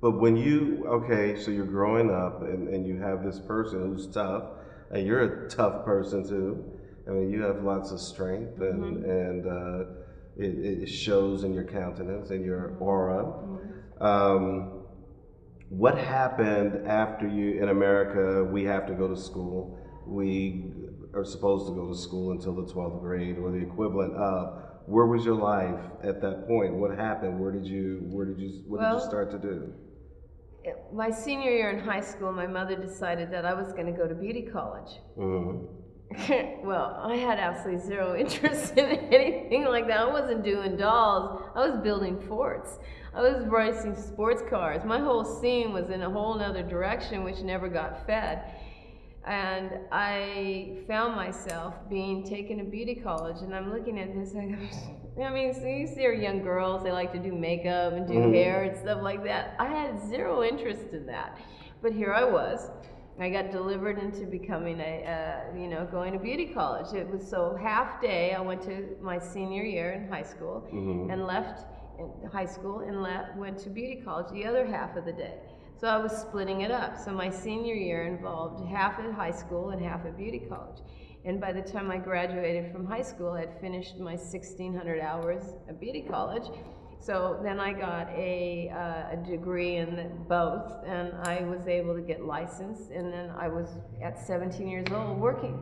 But when you, okay, so you're growing up and you have this person who's tough, and you're a tough person too. I mean, you have lots of strength, it shows in your countenance and your aura. What happened after you, in America, we have to go to school. We are supposed to go to school until the 12th grade or the equivalent of. Where was your life at that point? What happened? What did you start to do? My senior year in high school, my mother decided that I was going to go to beauty college. Well, I had absolutely zero interest in anything like that. I wasn't doing dolls. I was building forts. I was racing sports cars. My whole scene was in a whole other direction, which never got fed. And I found myself being taken to beauty college, and I'm looking at this, and I mean, so you see young girls, they like to do makeup and do hair and stuff like that. I had zero interest in that. But here I was. I got delivered into becoming going to beauty college. It was so half day. I went to my senior year in high school and left in high school and went to beauty college the other half of the day. So I was splitting it up. So my senior year involved half at high school and half at beauty college. And by the time I graduated from high school, I had finished my 1,600 hours at beauty college. So then I got a degree in both, and I was able to get licensed, and then I was at 17 years old working.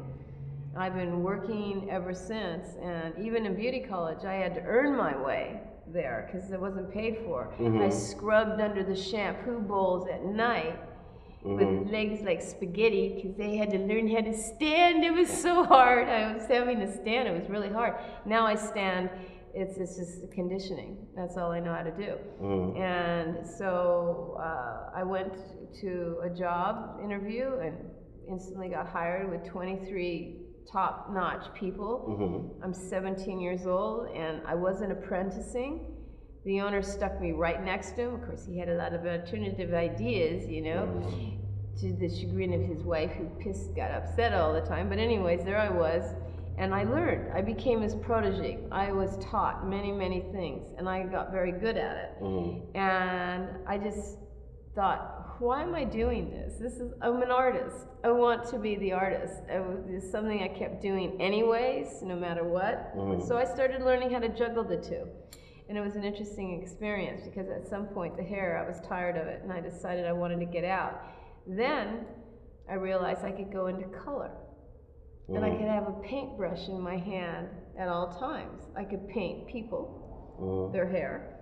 I've been working ever since, and even in beauty college, I had to earn my way there because it wasn't paid for. I scrubbed under the shampoo bowls at night with legs like spaghetti because they had to learn how to stand. It was so hard. I was having to stand. It was really hard. Now I stand. It's just conditioning. That's all I know how to do. And so I went to a job interview and instantly got hired with 23 top-notch people. I'm 17 years old, and I wasn't apprenticing. The owner stuck me right next to him. Of course, he had a lot of alternative ideas, to the chagrin of his wife, who got upset all the time. But anyways, there I was. And I learned. I became his protege. I was taught many, many things, and I got very good at it. And I just thought, why am I doing this? I'm an artist. I want to be the artist. It's something I kept doing anyways, no matter what. So I started learning how to juggle the two. And it was an interesting experience because at some point the hair, I was tired of it, and I decided I wanted to get out. Then I realized I could go into color. And I could have a paintbrush in my hand at all times. I could paint people, their hair,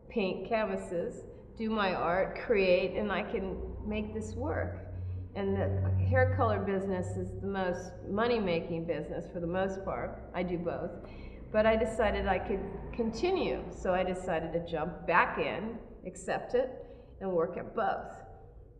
paint canvases, do my art, create, and I can make this work. And the hair color business is the most money-making business for the most part. I do both. But I decided I could continue. So I decided to jump back in, accept it, and work at both.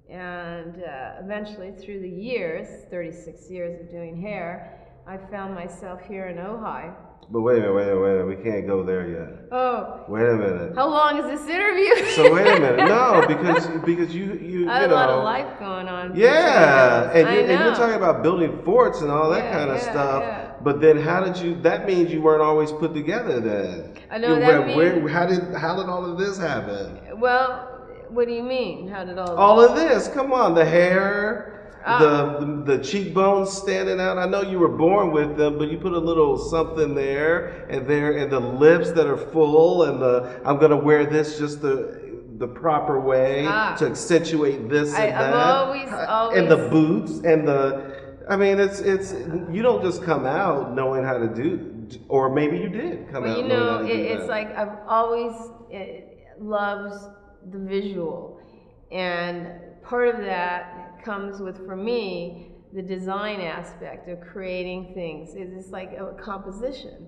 And eventually, through the years, 36 years of doing hair, I found myself here in Ojai. But wait a minute, we can't go there yet. Oh. Wait a minute. How long is this interview? So wait a minute. No, because you I have a lot of life going on. Yeah, and you're talking about building forts and all that kind of stuff. Yeah. But then that means you weren't always put together then. I know that means. How did all of this happen? Well, what do you mean? How did all of this? Come on, the hair, the cheekbones standing out. I know you were born with them, but you put a little something there, and the lips that are full, and I'm gonna wear this just the proper way to accentuate this and that. I've always and the boots and it's you don't just come out knowing how to do, or maybe you did come out knowing how to do it's that. like I've always loved the visual, and part of that comes with, for me, the design aspect of creating things. It's like a composition.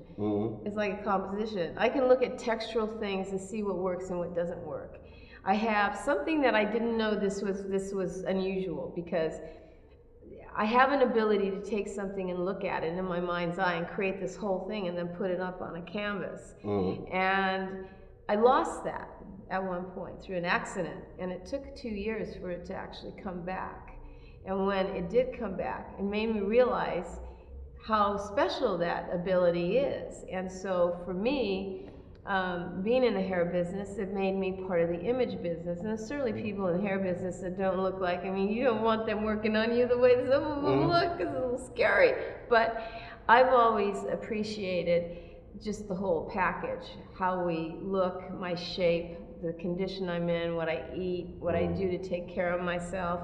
It's like a composition. I can look at textural things and see what works and what doesn't work. I have something that I didn't know this was unusual, because I have an ability to take something and look at it in my mind's eye and create this whole thing and then put it up on a canvas. And I lost that at one point through an accident, and it took 2 years for it to actually come back. And when it did come back, it made me realize how special that ability is. And so for me, being in the hair business, it made me part of the image business. And there's certainly people in the hair business that don't look like, I mean, you don't want them working on you the way some of them look, because it's a little scary. But I've always appreciated just the whole package, how we look, my shape, the condition I'm in, what I eat, what I do to take care of myself.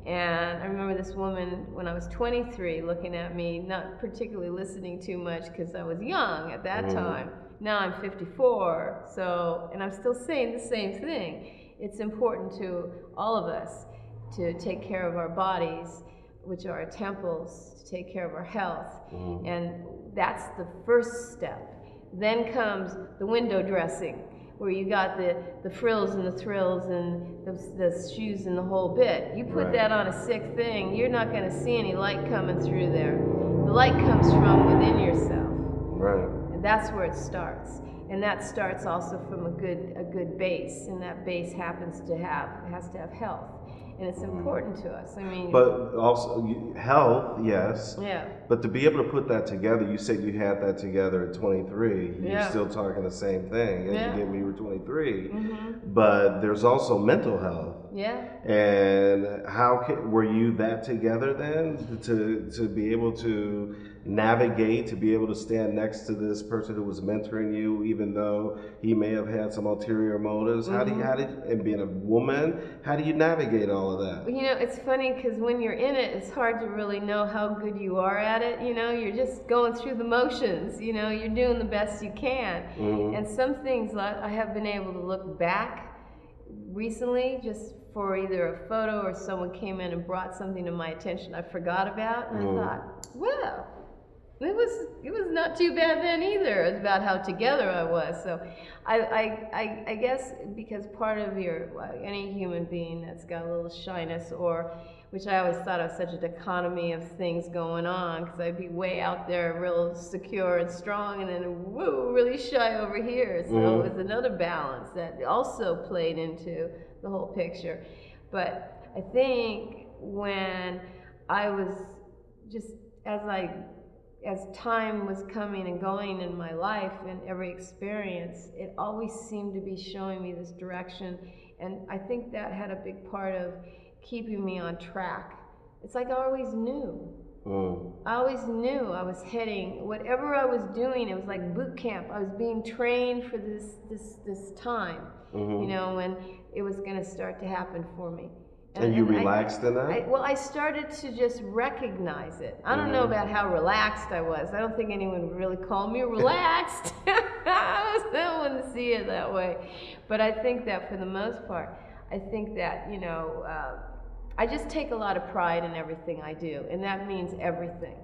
And I remember this woman when I was 23 looking at me, not particularly listening too much because I was young at that time. Now I'm 54, so, and I'm still saying the same thing. It's important to all of us to take care of our bodies, which are our temples, to take care of our health. And that's the first step. Then comes the window dressing, where you got the frills and the thrills and the shoes and the whole bit. You put that on a sick thing, you're not going to see any light coming through there. The light comes from within yourself. And that's where it starts. And that starts also from a good base, and that base has to have health. And it's important to us. I mean, but also health, yes. Yeah. But to be able to put that together, you said you had that together at 23. You're still talking the same thing as you did when you were 23. But there's also mental health. Yeah. And were you that together then to be able to navigate, to be able to stand next to this person who was mentoring you, even though he may have had some ulterior motives? How did and being a woman, how do you navigate all of that? You know, it's funny because when you're in it, it's hard to really know how good you are at it. You know, you're just going through the motions. You know, you're doing the best you can. And some things I have been able to look back recently, just for either a photo or someone came in and brought something to my attention I forgot about, and I thought, well, it was not too bad then either. It was about how together I was. So I guess because part of any human being that's got a little shyness, or which I always thought of such a dichotomy of things going on, because I'd be way out there real secure and strong, and then woo, really shy over here. So it was another balance that also played into the whole picture. But I think when I was just, as time was coming and going in my life and every experience, it always seemed to be showing me this direction. And I think that had a big part of keeping me on track. It's like I always knew. I always knew I was heading, whatever I was doing, it was like boot camp. I was being trained for this time, you know, when it was going to start to happen for me. And you relaxed in that? I started to just recognize it. I don't know about how relaxed I was. I don't think anyone would really call me relaxed. I wouldn't see it that way. But I think that for the most part, I think that, you know, I just take a lot of pride in everything I do. And that means everything.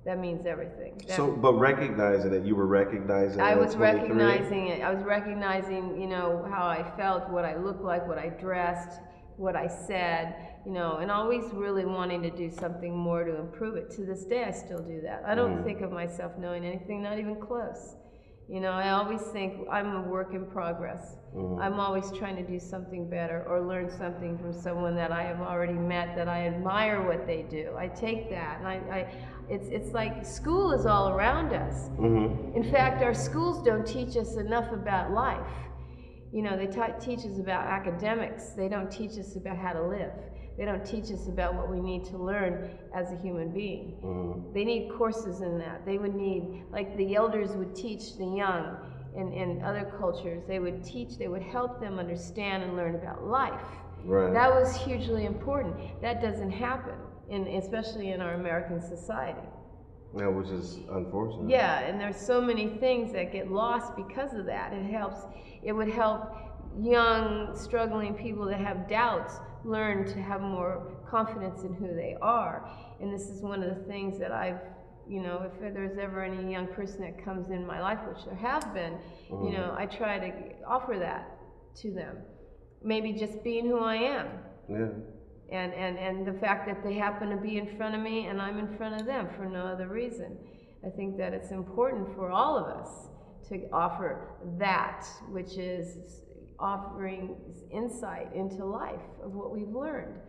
That means everything. But recognizing it, you were recognizing it I was at 23? recognizing it. I was recognizing, you know, how I felt, what I looked like, what I dressed, what I said, you know, and always really wanting to do something more to improve it. To this day, I still do that. I don't think of myself knowing anything, not even close. You know, I always think I'm a work in progress. I'm always trying to do something better or learn something from someone that I have already met, that I admire what they do. I take that, and it's like school is all around us. In fact, our schools don't teach us enough about life. You know, they teach us about academics. They don't teach us about how to live. They don't teach us about what we need to learn as a human being. They need courses in that. They would need, like the elders would teach the young in other cultures. They would help them understand and learn about life. That was hugely important. That doesn't happen, especially in our American society. Yeah, which is unfortunate. Yeah, and there's so many things that get lost because of that. It would help young, struggling people that have doubts learn to have more confidence in who they are. And this is one of the things that I've, you know, if there's ever any young person that comes in my life, which there have been, you know, I try to offer that to them. Maybe just being who I am. And the fact that they happen to be in front of me and I'm in front of them for no other reason. I think that it's important for all of us to offer that, which is offering insight into life of what we've learned.